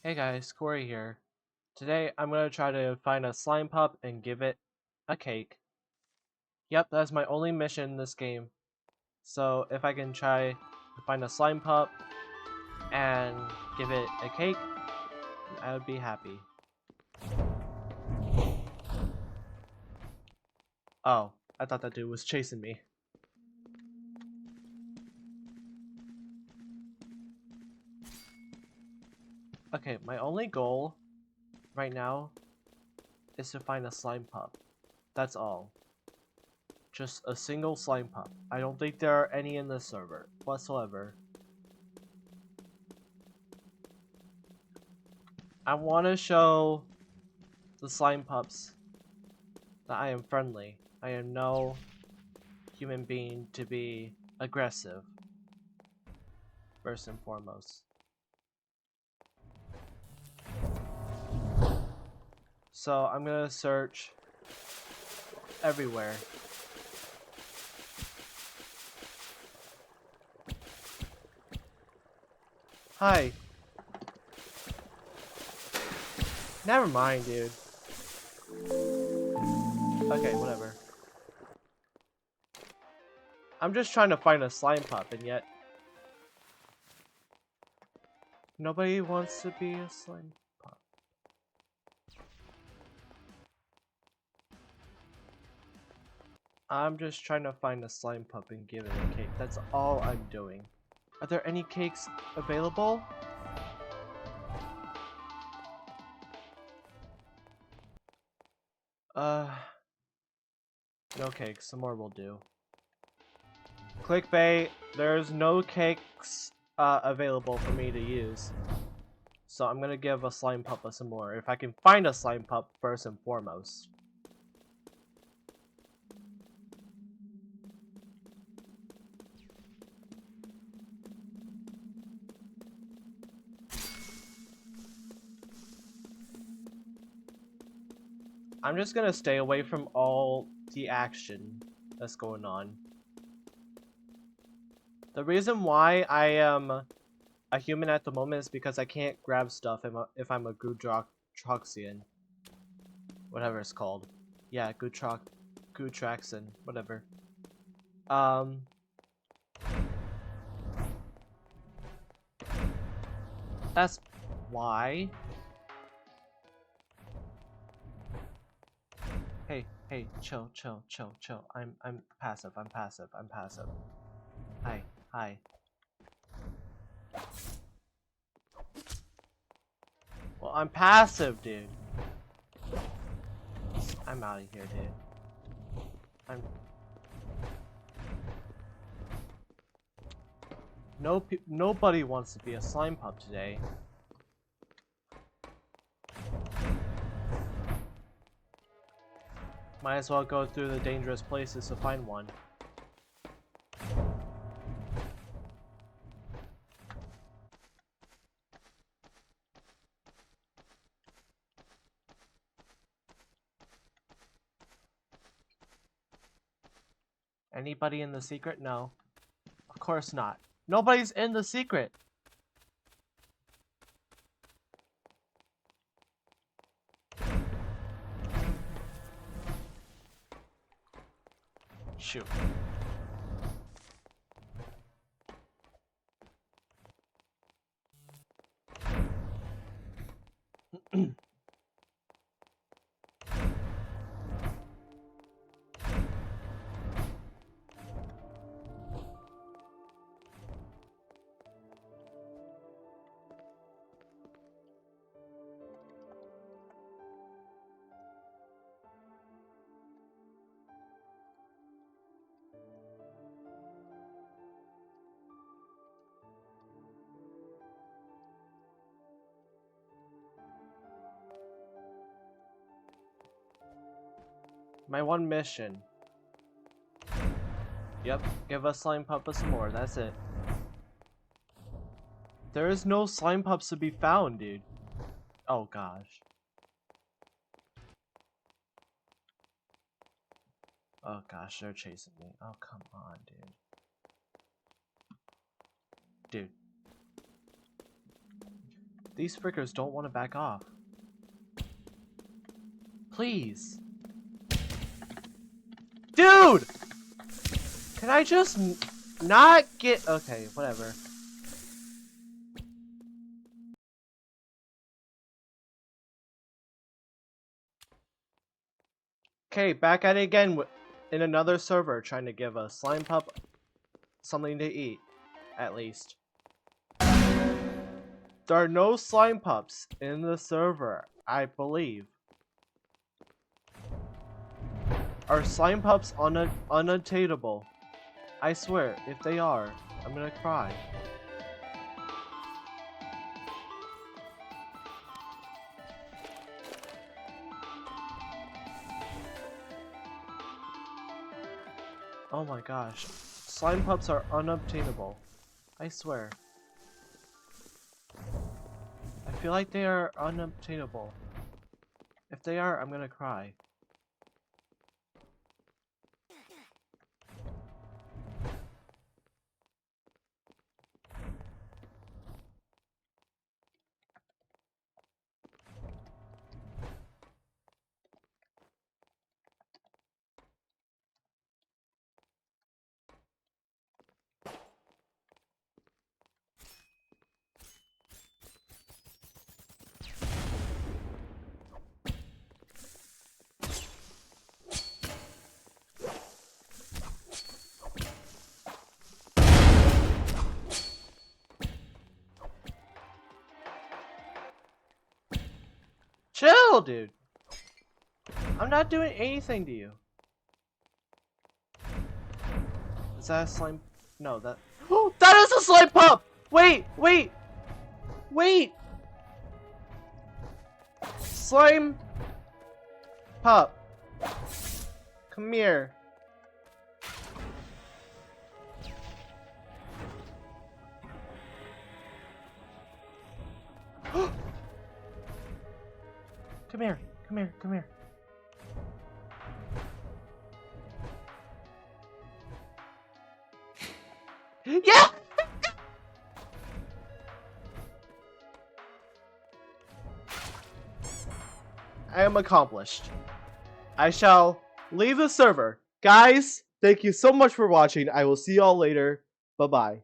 Hey guys, Corey here. Today I'm gonna try to find a slime pup and give it a cake. Yep, that's my only mission in this game. So if I can try to find a slime pup and give it a cake, I would be happy. Oh, I thought that dude was chasing me. Okay, my only goal right now is to find a slime pup. That's all. Just a single slime pup. I don't think there are any in this server whatsoever. I want to show the slime pups that I am friendly. I am no human being to be aggressive, first and foremost. So I'm gonna search everywhere. Hi. Never mind, dude. Okay, whatever. I'm just trying to find a slime pup, and yet nobody wants to be a slime pup. I'm just trying to find a slime pup and give it a cake. That's all I'm doing. Are there any cakes available? No cakes. Some more will do. Clickbait, there's no cakes available for me to use. So I'm gonna give a slime pup some more. If I can find a slime pup first and foremost. I'm just gonna stay away from all the action that's going on. The reason why I am a human at the moment is because I can't grab stuff if I'm a Gutroxian. Whatever it's called. Yeah, Gutraxin, whatever. That's why. Hey, chill. I'm passive. Hi. Well, I'm passive, dude. I'm out of here, dude. Nobody wants to be a slime pup today. Might as well go through the dangerous places to find one. Anybody in the secret? No. Of course not. Nobody's in the secret. Shoot. My one mission. Yep, give us slime pup some more, that's it. There is no slime pups to be found, dude. Oh gosh. Oh gosh, they're chasing me. Oh, come on, dude. These frickers don't want to back off. Please. Dude! Can I just not get... Okay, whatever. Okay, back at it again in another server, trying to give a slime pup something to eat, at least. There are no slime pups in the server, I believe. Are slime pups unattainable? I swear, if they are, I'm gonna cry. Oh my gosh. Slime pups are unobtainable. I swear. I feel like they are unobtainable. If they are, I'm gonna cry. Chill, dude! I'm not doing anything to you. Is that a slime? No, that... Oh, that is a slime pup! Wait, wait! Wait! Slime... pup. Come here. Come here, come here, come here. Yeah! I am accomplished. I shall leave the server. Guys, thank you so much for watching. I will see y'all later. Bye-bye.